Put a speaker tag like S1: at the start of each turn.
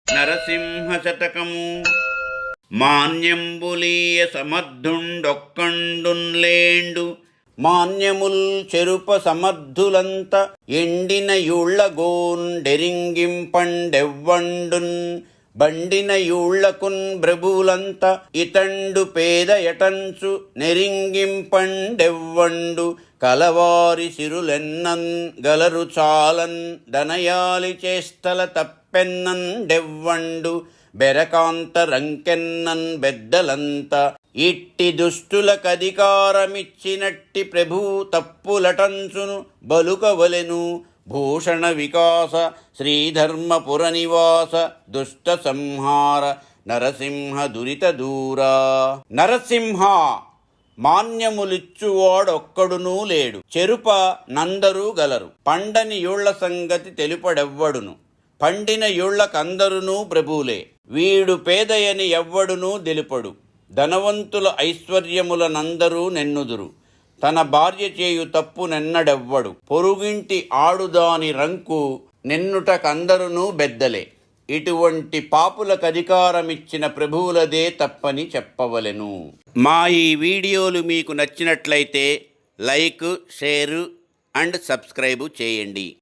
S1: నరసింహ శతకము. మాన్యంబులీయ సమర్థుండొక్కండున్లేండు, మాన్యముల్ చెరుప సమర్థులంత ఎండిన యూళ్లగోండెరింగింపండెవ్వండున్, బండిన యూళ్లకున్ ప్రభులంత ఇతండు పేద ఎటంచు నెరింగింపండెవ్వండు, కలవారి సిరులెన్నన్ గలరు చాలన్ దనయాలి చేష్టల తప్పెన్నండెవ్వండు, బెరకాంతరంకెన్నన్ బెద్దలంత ఇట్టి దుష్టులకధికారమిచ్చినట్టి ప్రభు తప్పులటంచును బలుకవలెను, భూషణ వికాస శ్రీధర్మపుర నివాస దుష్ట సంహార నరసింహ దురిత దూరా. నరసింహ మాన్యములిచ్చువాడొక్కడునూ లేడు, చెరుప నందరూ గలరు, పండని యూళ్ల సంగతి తెలుపడెవ్వడును, పండిన యూళ్లకందరునూ ప్రభువులే, వీడు పేదయని ఎవ్వడునూ తెలుపడు, ధనవంతుల ఐశ్వర్యములనందరూ నెన్నుదురు, తన భార్య చేయు తప్పు నెన్నడెవ్వడు, పొరుగింటి ఆడుదాని రంకు నిన్నుటకందరునూ బెద్దలే, ఇటువంటి పాపులకధికారమిచ్చిన ప్రభువులదే తప్పని చెప్పవలెను. మా ఈ వీడియోలు మీకు నచ్చినట్లయితే లైక్, షేరు అండ్ సబ్స్క్రైబు చేయండి.